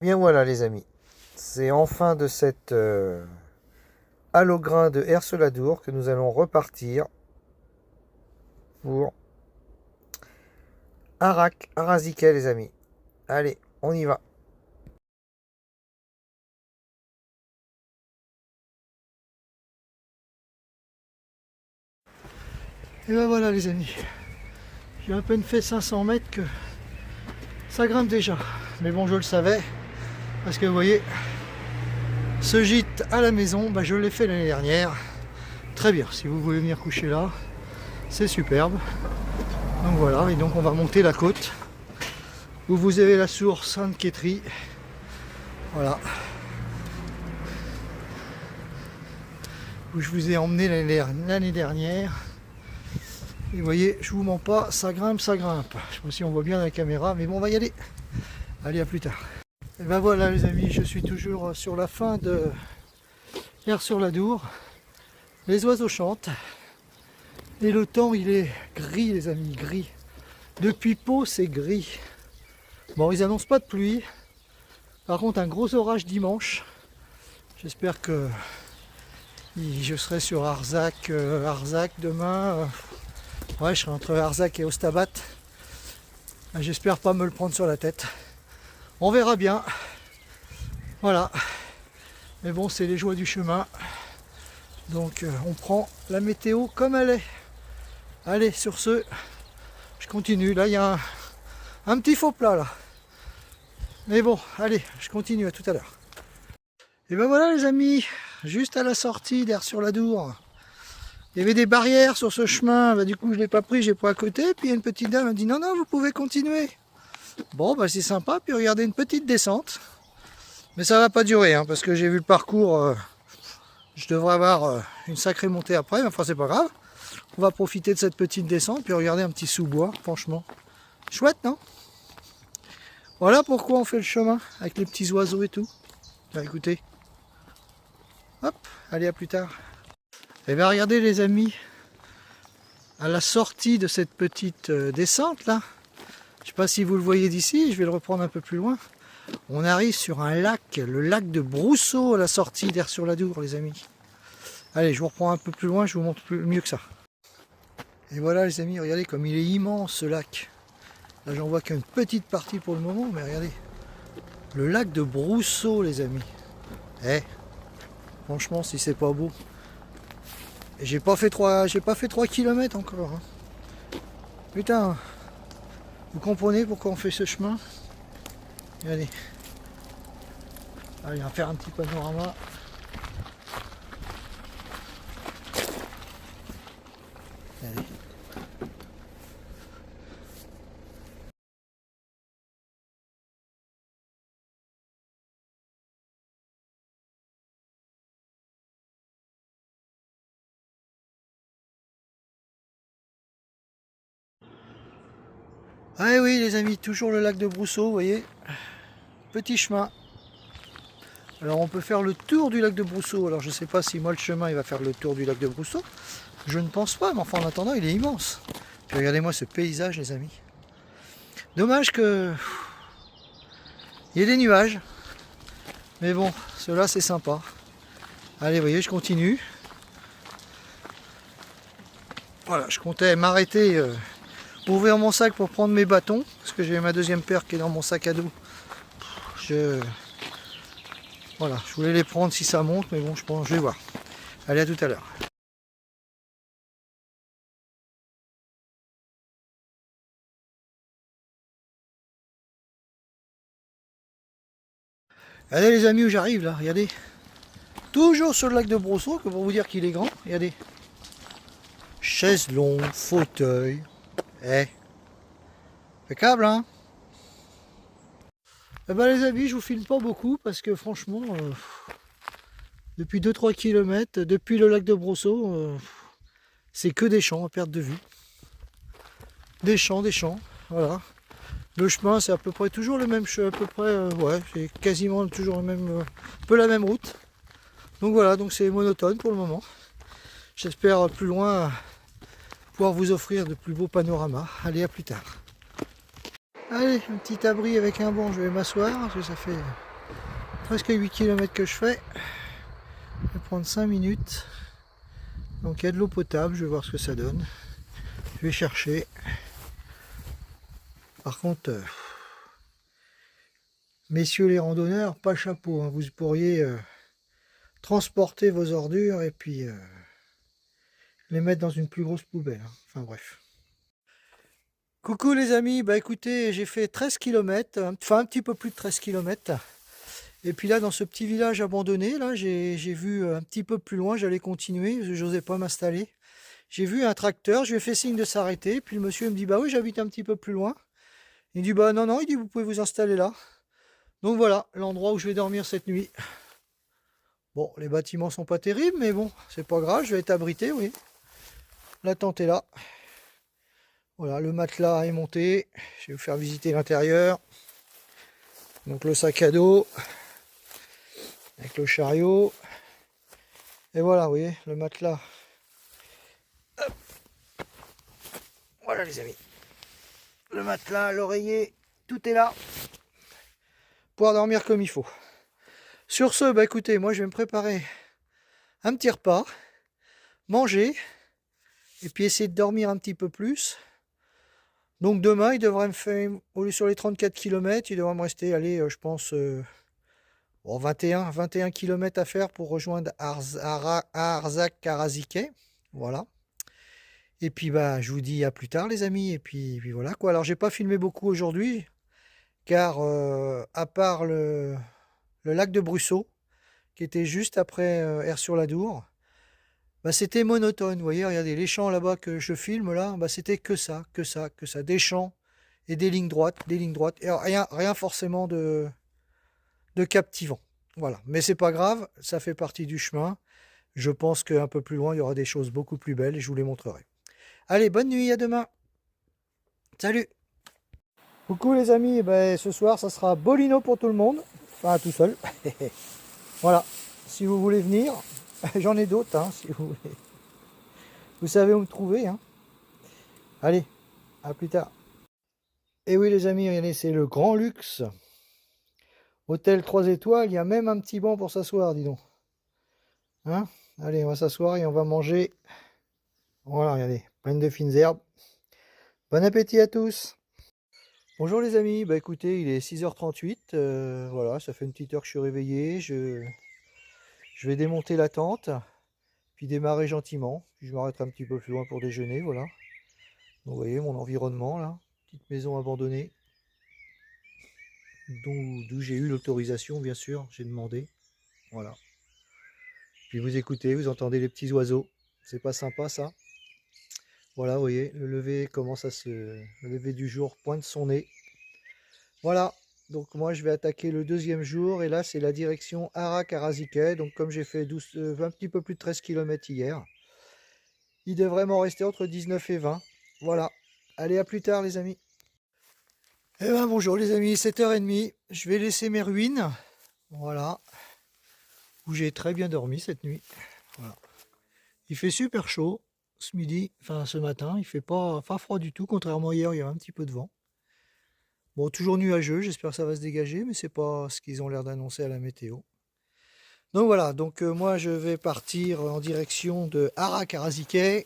Bien voilà les amis, c'est enfin de cette halograin de Herseladour que nous allons repartir pour Araziquet les amis. Allez, on y va. Et ben voilà les amis, j'ai à peine fait 500 mètres que ça grimpe déjà. Mais bon, je le savais, parce que vous voyez, ce gîte à la maison, je l'ai fait l'année dernière. Très bien, si vous voulez venir coucher là, c'est superbe. Donc voilà, et donc on va monter la côte, où vous avez la source Sainte-Quétrie. Voilà. Où je vous ai emmené l'année dernière. Et vous voyez, je vous mens pas, ça grimpe, ça grimpe. Je sais pas si on voit bien dans la caméra, mais bon, on va y aller. Allez, à plus tard. Et ben voilà les amis, je suis toujours sur la fin de Herseladour. Les oiseaux chantent. Et le temps, il est gris les amis, gris. Depuis Pau, c'est gris. Bon, ils annoncent pas de pluie. Par contre, un gros orage dimanche. J'espère que je serai sur Arzac demain. Ouais, je serai entre Arzac et Ostabat. J'espère pas me le prendre sur la tête. On verra bien. Voilà. Mais bon, c'est les joies du chemin. Donc on prend la météo comme elle est. Allez, sur ce, je continue. Là, il y a un petit faux plat là. Mais bon, allez, je continue, à tout à l'heure. Et ben voilà les amis, juste à la sortie d'Herseladour. Il y avait des barrières sur ce chemin, du coup je ne l'ai pas pris, j'ai pris à côté. Puis il y a une petite dame, elle me dit non, non, vous pouvez continuer. Bon, c'est sympa, puis regardez une petite descente. Mais ça va pas durer, hein, parce que j'ai vu le parcours, je devrais avoir une sacrée montée après, mais enfin c'est pas grave. On va profiter de cette petite descente, puis regarder un petit sous-bois, franchement. Chouette, non? Voilà pourquoi on fait le chemin, avec les petits oiseaux et tout. Écoutez. Hop, allez, à plus tard. Et bien regardez les amis, à la sortie de cette petite descente là, je ne sais pas si vous le voyez d'ici, je vais le reprendre un peu plus loin. On arrive sur un lac, le lac de Brousseau à la sortie d'Herseladour les amis. Allez, je vous reprends un peu plus loin, je vous montre mieux que ça. Et voilà les amis, regardez comme il est immense ce lac. Là j'en vois qu'une petite partie pour le moment, mais regardez. Le lac de Brousseau les amis. Franchement si c'est pas beau. J'ai pas fait 3 km encore. Hein. Putain, vous comprenez pourquoi on fait ce chemin? Allez. Allez, on va faire un petit panorama. Allez. Ah oui les amis, toujours le lac de Brousseau, vous voyez. Petit chemin. Alors on peut faire le tour du lac de Brousseau. Alors je sais pas si moi le chemin il va faire le tour du lac de Brousseau. Je ne pense pas, mais enfin en attendant il est immense. Puis regardez-moi ce paysage les amis. Dommage que il y ait des nuages. Mais bon, cela c'est sympa. Allez, vous voyez, je continue. Voilà, je comptais m'arrêter, ouvrir mon sac pour prendre mes bâtons. Parce que j'ai ma deuxième paire qui est dans mon sac à dos. Voilà, je voulais les prendre si ça monte, mais bon, je vais voir. Allez, à tout à l'heure. Allez les amis, où j'arrive là, regardez. Toujours sur le lac de Brousseau, que pour vous dire qu'il est grand, regardez. Chaise longue, fauteuil. Impeccable, hein. Eh ben les amis, je vous filme pas beaucoup parce que franchement, depuis 2-3 km, depuis le lac de Brousseau, c'est que des champs à perte de vue. Des champs, voilà. Le chemin, c'est à peu près toujours le même chemin, à peu près, ouais, c'est quasiment toujours le même, un peu la même route. Donc voilà, donc c'est monotone pour le moment. J'espère plus loin pouvoir vous offrir de plus beaux panoramas. Allez, à plus tard. Allez, un petit abri avec un banc, je vais m'asseoir, parce que ça fait presque 8 km que je fais. Je vais prendre 5 minutes. Donc il y a de l'eau potable, je vais voir ce que ça donne. Je vais chercher. Par contre, messieurs les randonneurs, pas chapeau, hein. Vous pourriez transporter vos ordures et puis les mettre dans une plus grosse poubelle, hein. Enfin bref. Coucou les amis, bah écoutez, j'ai fait 13 km, enfin un petit peu plus de 13 km. Et puis là, dans ce petit village abandonné, là, j'ai vu un petit peu plus loin, j'allais continuer, parce que j'osais pas m'installer. J'ai vu un tracteur, je lui ai fait signe de s'arrêter, puis le monsieur me dit, bah oui, j'habite un petit peu plus loin. Il dit, bah non, non, il dit, vous pouvez vous installer là. Donc voilà, l'endroit où je vais dormir cette nuit. Bon, les bâtiments sont pas terribles, mais bon, c'est pas grave, je vais être abrité, oui. La tente est là. Voilà, le matelas est monté. Je vais vous faire visiter l'intérieur. Donc le sac à dos avec le chariot. Et voilà, vous voyez, le matelas. Hop. Voilà les amis. Le matelas, l'oreiller, tout est là. Pouvoir dormir comme il faut. Sur ce, bah écoutez, moi je vais me préparer un petit repas, manger, et puis essayer de dormir un petit peu plus. Donc demain, il devrait me faire, sur les 34 km, il devrait me rester, allez, je pense, 21 km à faire pour rejoindre Arzak-Karazike. Voilà. Et puis, bah, je vous dis à plus tard, les amis. Et puis voilà, quoi. Alors, j'ai pas filmé beaucoup aujourd'hui, car à part le lac de Brusseau, qui était juste après Aire-sur-l'Adour, bah, c'était monotone. Vous voyez, regardez, les champs là-bas que je filme, là, bah, c'était que ça. Des champs et des lignes droites. Et rien forcément de captivant. Voilà. Mais c'est pas grave, ça fait partie du chemin. Je pense qu'un peu plus loin, il y aura des choses beaucoup plus belles et je vous les montrerai. Allez, bonne nuit, à demain. Salut. Coucou les amis, et ben, ce soir, ça sera Bolino pour tout le monde. Enfin, tout seul. Voilà. Si vous voulez venir, j'en ai d'autres, hein, si vous voulez. Vous savez où me trouver, hein. Allez, à plus tard. Et oui les amis, regardez, c'est le grand luxe. Hôtel 3 étoiles, il y a même un petit banc pour s'asseoir, dis donc. Hein? Allez, on va s'asseoir et on va manger. Voilà, regardez, plein de fines herbes. Bon appétit à tous. Bonjour les amis, bah écoutez, il est 6h38. Voilà, ça fait une petite heure que je suis réveillé. Je vais démonter la tente, puis démarrer gentiment. Puis je m'arrêterai un petit peu plus loin pour déjeuner, voilà. Donc, vous voyez mon environnement là, petite maison abandonnée. D'où j'ai eu l'autorisation, bien sûr, j'ai demandé. Voilà. Puis vous écoutez, vous entendez les petits oiseaux. C'est pas sympa ça. Voilà, vous voyez, le lever commence à le lever du jour pointe son nez. Voilà, donc moi je vais attaquer le deuxième jour et là c'est la direction Arak-Karazike. Donc comme j'ai fait un petit peu plus de 13 km hier, il devrait m'en rester entre 19 et 20. Voilà, allez à plus tard les amis. Eh ben bonjour les amis, 7h30, je vais laisser mes ruines, voilà, où j'ai très bien dormi cette nuit. Voilà. Il fait super chaud ce midi, enfin ce matin, il fait pas froid du tout, contrairement à hier, il y a un petit peu de vent. Bon, toujours nuageux, j'espère que ça va se dégager, mais c'est pas ce qu'ils ont l'air d'annoncer à la météo. Donc voilà, donc moi je vais partir en direction de Arak-Karazike.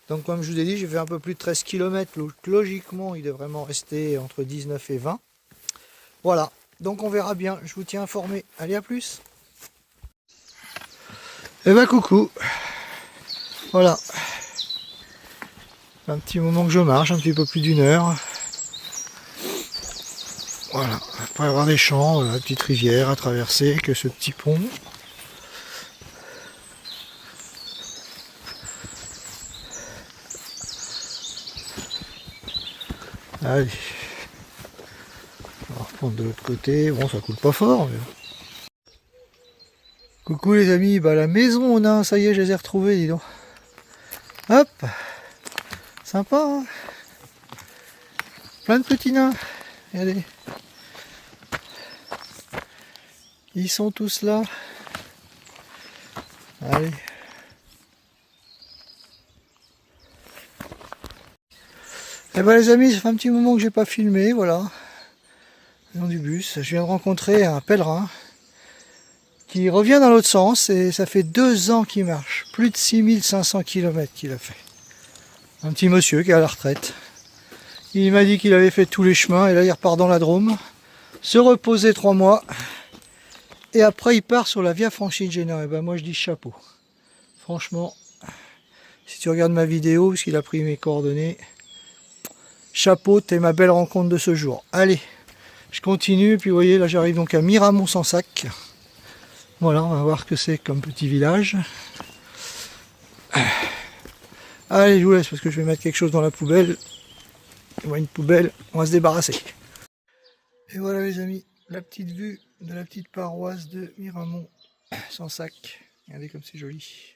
Donc comme je vous ai dit, j'ai fait un peu plus de 13 km, donc logiquement il devrait m'en rester entre 19 et 20. Voilà, donc on verra bien, je vous tiens informé. Allez, à plus. Eh ben coucou. Voilà. Un petit moment que je marche, un petit peu plus d'une heure. Voilà, après avoir des champs, la petite rivière à traverser, que ce petit pont. Allez. On va reprendre de l'autre côté. Bon, ça coule pas fort. Mais... Coucou les amis, bah la maison on a, ça y est, je les ai retrouvés, dis donc. Hop. Sympa, hein. Plein de petits nains. Regardez. Ils sont tous là. Allez. Eh ben les amis, ça fait un petit moment que j'ai pas filmé, voilà. le long du bus. Je viens de rencontrer un pèlerin qui revient dans l'autre sens et ça fait 2 ans qu'il marche. Plus de 6500 km qu'il a fait. Un petit monsieur qui est à la retraite. Il m'a dit qu'il avait fait tous les chemins et là il repart dans la Drôme. Se reposer 3 mois. Et après il part sur la Via Francigena. Et ben moi je dis chapeau. Franchement, si tu regardes ma vidéo, parce qu'il a pris mes coordonnées, chapeau, t'es ma belle rencontre de ce jour. Allez, je continue, puis vous voyez, là j'arrive donc à Miramont-sans-Sac. Voilà, on va voir ce que c'est comme petit village. Allez, je vous laisse parce que je vais mettre quelque chose dans la poubelle. Et moi, une poubelle, on va se débarrasser. Et voilà les amis, la petite vue de la petite paroisse de Miramont-sans-Sac. Regardez comme c'est joli.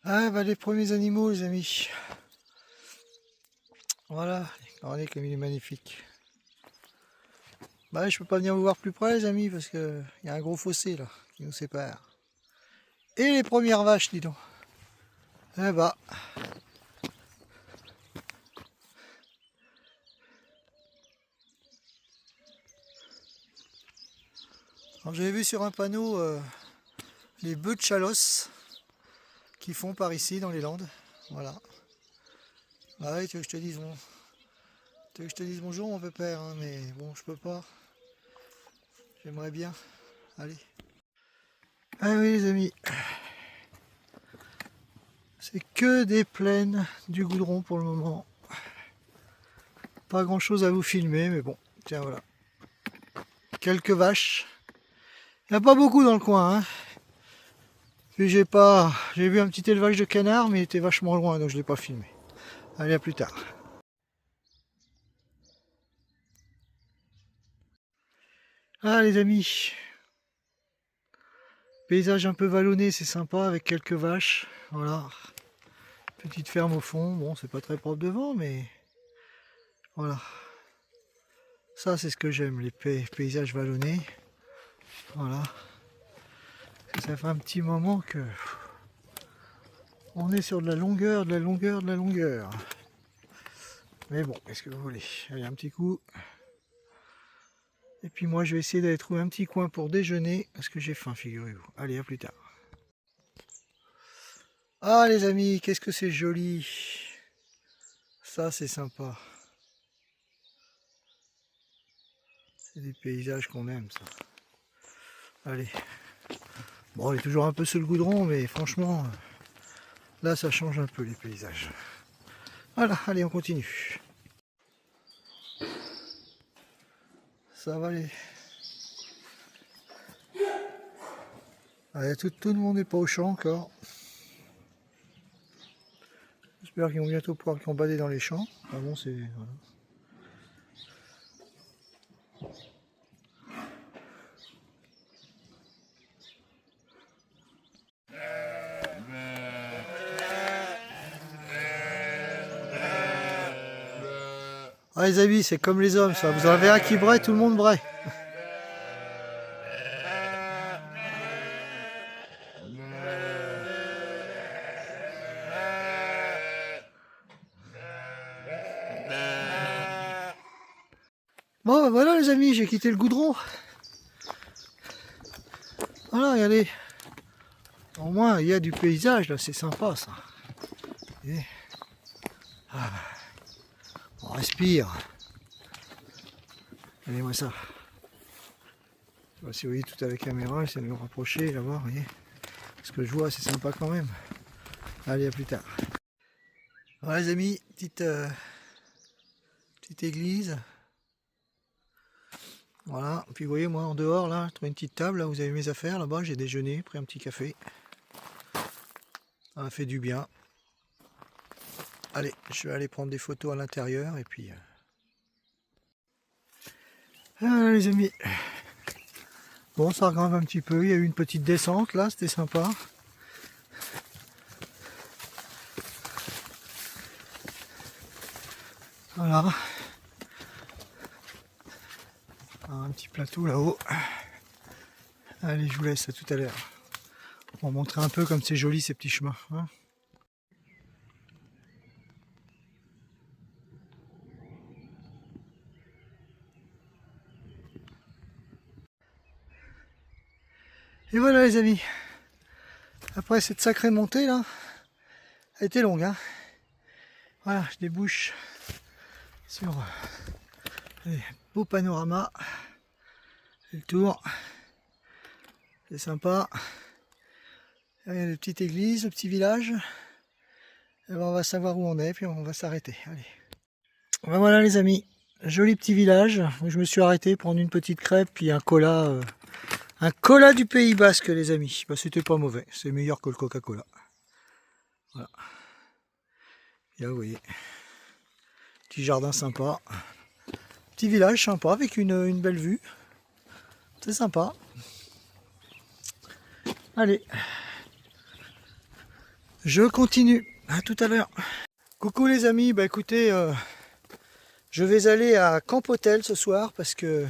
Ah bah les premiers animaux les amis. Voilà, regardez comme il est magnifique. Bah je peux pas venir vous voir plus près les amis parce que il y a un gros fossé là qui nous sépare. Et les premières vaches dis donc. Eh bah. J'avais vu sur un panneau les bœufs de Chalosse qui font par ici dans les Landes. Voilà. Bah ouais, tu veux que je te dise bonjour mon pépère, hein, mais bon je peux pas. J'aimerais bien. Allez. Ah oui les amis. C'est que des plaines, du goudron pour le moment. Pas grand chose à vous filmer, mais bon, tiens voilà. Quelques vaches. Il n'y en a pas beaucoup dans le coin, hein. Puis j'ai vu un petit élevage de canards, mais il était vachement loin, donc je ne l'ai pas filmé. Allez, à plus tard. Ah les amis. Paysage un peu vallonné, c'est sympa, avec quelques vaches. Voilà. Petite ferme au fond. Bon, c'est pas très propre devant, mais voilà. Ça, c'est ce que j'aime, les paysages vallonnés. Voilà. Ça fait un petit moment que on est sur de la longueur, de la longueur, de la longueur. Mais bon, qu'est-ce que vous voulez? Allez, un petit coup. Et puis moi, je vais essayer d'aller trouver un petit coin pour déjeuner, parce que j'ai faim, figurez-vous. Allez, à plus tard. Ah les amis, qu'est-ce que c'est joli. Ça, c'est sympa. C'est des paysages qu'on aime, ça. Allez. Bon, il est toujours un peu sur le goudron, mais franchement, là, ça change un peu les paysages. Voilà, allez, on continue. Ça va aller. Allez, tout le monde n'est pas au champ encore. J'espère qu'ils vont bientôt pouvoir cambader dans les champs. Ah bon, c'est... Voilà. Ah les amis, c'est comme les hommes ça, vous en avez un qui braie, tout le monde braie. Bon ben voilà les amis, j'ai quitté le goudron. Voilà, regardez. Au moins il y a du paysage là, c'est sympa ça. Et... Ah. On respire. Regardez-moi ça. Je sais pas si vous voyez tout à la caméra, j'essaie de me rapprocher là-bas, vous voyez. Ce que je vois, c'est sympa quand même. Allez, à plus tard. Voilà les amis, petite église. Voilà, puis vous voyez moi en dehors là, j'ai trouvé une petite table, là vous avez mes affaires là-bas, j'ai déjeuné, pris un petit café. Ça m'a fait du bien. Allez, je vais aller prendre des photos à l'intérieur et puis... Voilà les amis. Bon, ça grimpe un petit peu, il y a eu une petite descente là, c'était sympa. Voilà. Un petit plateau là-haut. Allez, je vous laisse, à tout à l'heure. Pour montrer un peu comme c'est joli ces petits chemins. Hein. Et voilà les amis, après cette sacrée montée là, elle était longue. Hein. Voilà, je débouche sur un beau panorama. Le tour, c'est sympa. Il y a une petite église, le petit village. Et ben on va savoir où on est, puis on va s'arrêter. Allez. Ben voilà les amis, joli petit village où je me suis arrêté prendre une petite crêpe puis un cola du Pays Basque les amis. Ben, c'était pas mauvais, c'est meilleur que le Coca-Cola. Voilà. Et là vous voyez, petit jardin sympa, petit village sympa avec une belle vue. C'est sympa. Allez, je continue. À tout à l'heure. Coucou les amis, bah écoutez, je vais aller à Campotel ce soir parce que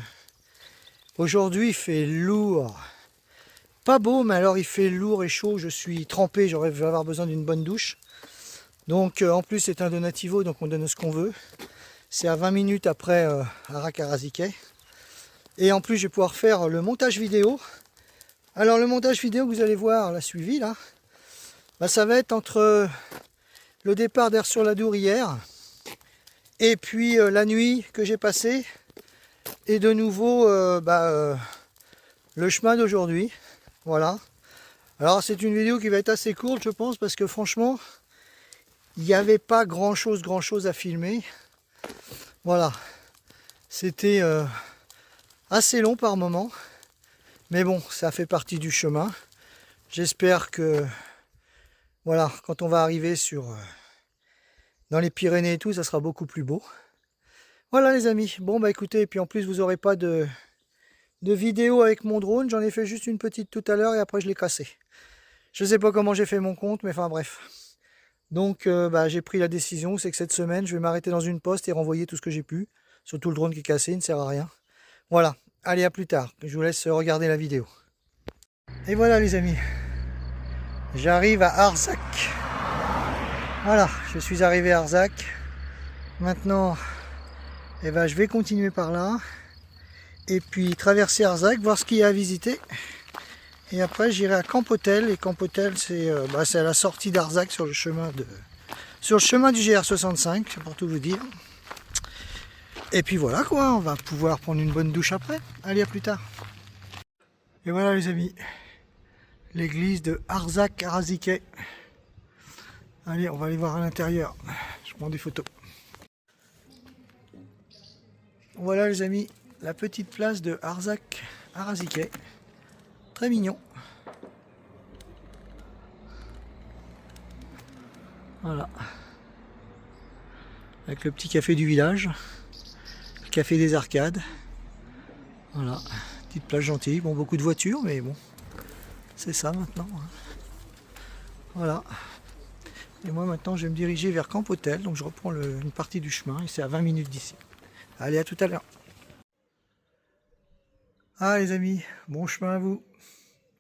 aujourd'hui il fait lourd. Pas beau, mais alors il fait lourd et chaud, je suis trempé, je vais avoir besoin d'une bonne douche. Donc en plus c'est un donativo, donc on donne ce qu'on veut. C'est à 20 minutes après Arak-Arasiquet. Et en plus je vais pouvoir faire le montage vidéo. Alors le montage vidéo que vous allez voir, la suivi là, bah, ça va être entre le départ d'Aire-sur-l'Adour hier et puis la nuit que j'ai passée et de nouveau le chemin d'aujourd'hui. Voilà. Alors c'est une vidéo qui va être assez courte je pense parce que franchement il n'y avait pas grand chose à filmer. Voilà. C'était assez long par moment. Mais bon, ça fait partie du chemin. J'espère que voilà, quand on va arriver dans les Pyrénées et tout, ça sera beaucoup plus beau. Voilà les amis. Bon bah écoutez, et puis en plus vous n'aurez pas de vidéo avec mon drone. J'en ai fait juste une petite tout à l'heure et après je l'ai cassé. Je sais pas comment j'ai fait mon compte, mais enfin bref. Donc j'ai pris la décision, c'est que cette semaine, je vais m'arrêter dans une poste et renvoyer tout ce que j'ai pu. Surtout le drone qui est cassé, il ne sert à rien. Voilà, allez à plus tard. Je vous laisse regarder la vidéo. Et voilà les amis. J'arrive à Arzac. Voilà, je suis arrivé à Arzac. Maintenant, je vais continuer par là. Et puis traverser Arzac, voir ce qu'il y a à visiter. Et après, j'irai à Campotel. Et Campotel, c'est à la sortie d'Arzac sur le chemin du GR65, c'est pour tout vous dire. Et puis voilà quoi, on va pouvoir prendre une bonne douche après. Allez, à plus tard. Et voilà les amis, l'église de Arzac-Arasiquet. Allez, on va aller voir à l'intérieur. Je prends des photos. Voilà les amis, la petite place de Arzac-Arasiquet. Très mignon. Voilà. Avec le petit café du village. Le café des arcades. Voilà. Petite plage gentille. Bon, beaucoup de voitures, mais bon. C'est ça maintenant. Voilà. Et moi maintenant je vais me diriger vers Campotel. Donc je reprends une partie du chemin et c'est à 20 minutes d'ici. Allez, à tout à l'heure. Ah les amis, bon chemin à vous.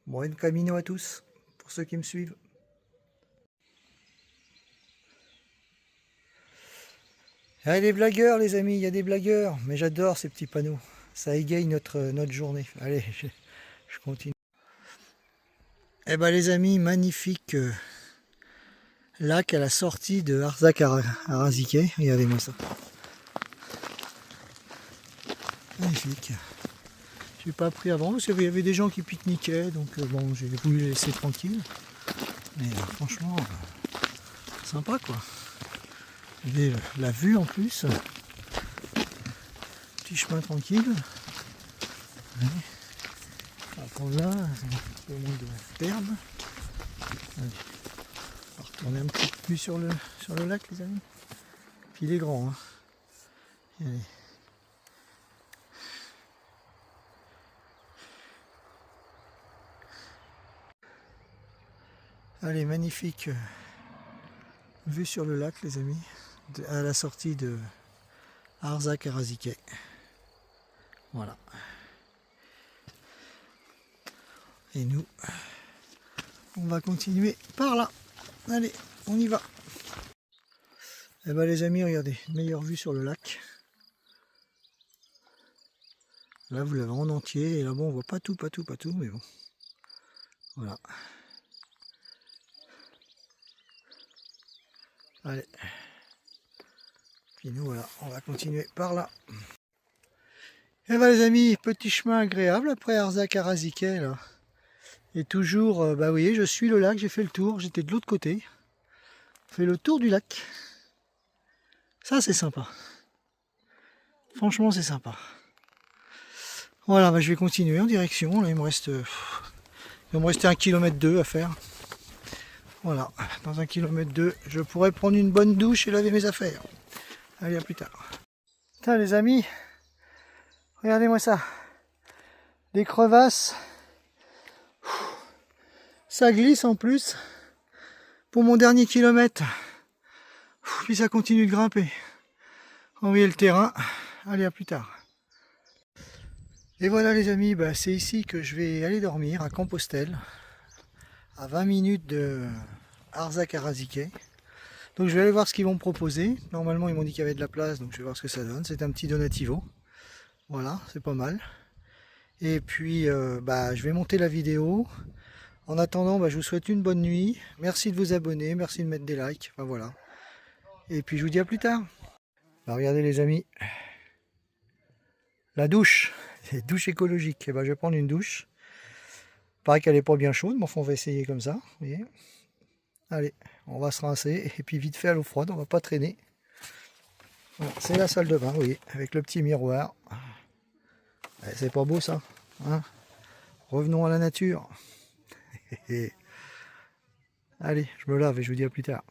Buen camino à tous, pour ceux qui me suivent. Ah, il y a des blagueurs les amis, il y a des blagueurs. Mais j'adore ces petits panneaux. Ça égaye notre journée. Allez, je continue. Eh ben les amis, magnifique lac à la sortie de Arzac-Arasiquet. Regardez-moi ça. Magnifique. J'ai pas pris avant parce qu'il y avait des gens qui pique-niquaient, donc bon, j'ai voulu les laisser tranquilles. Mais franchement, sympa quoi. Vous avez la vue en plus. Petit chemin tranquille. Allez. On va prendre là, un peu moins de terre. Allez. On va retourner un petit peu plus sur le lac les amis. Puis il est grand. Hein. Allez. Allez, magnifique vue sur le lac les amis, à la sortie de Arzac-Arasiquet. Voilà. Et nous, On va continuer par là. Allez, on y va. Eh ben les amis, regardez, meilleure vue sur le lac. Là vous l'avez en entier, et là bon on voit pas tout, mais bon. Voilà. Allez. Puis nous voilà, on va continuer par là. Et ben les amis, petit chemin agréable après Arzak-Araziquet là. Et toujours, bah vous voyez, je suis le lac, j'ai fait le tour, j'étais de l'autre côté. Fait le tour du lac. Ça c'est sympa. Franchement c'est sympa. Voilà, bah, je vais continuer en direction. Là, il me reste 1,2 km à faire. Voilà, dans 1,2 km, je pourrais prendre une bonne douche et laver mes affaires. Allez, à plus tard. Putain, les amis, regardez-moi ça. Des crevasses. Ça glisse en plus. Pour mon dernier kilomètre. Puis ça continue de grimper. Vous voyez le terrain. Allez, à plus tard. Et voilà les amis, bah, c'est ici que je vais aller dormir, à Compostelle, à 20 minutes de Arzak-Araziquet. Donc je vais aller voir ce qu'ils vont me proposer. Normalement ils m'ont dit qu'il y avait de la place, donc je vais voir ce que ça donne. C'est un petit donativo. Voilà, c'est pas mal. Et puis bah, je vais monter la vidéo. En attendant, bah, je vous souhaite une bonne nuit. Merci de vous abonner, merci de mettre des likes. Enfin voilà. Et puis je vous dis à plus tard. Alors, regardez les amis. La douche. Douche écologique. Et ben, je vais prendre une douche. Pareil qu'elle n'est pas bien chaude, mais enfin on va essayer comme ça. Vous voyez. Allez, on va se rincer et puis vite fait à l'eau froide, on va pas traîner. Voilà, c'est la salle de bain, vous voyez, avec le petit miroir. C'est pas beau ça, hein? Revenons à la nature. Allez, je me lave et je vous dis à plus tard.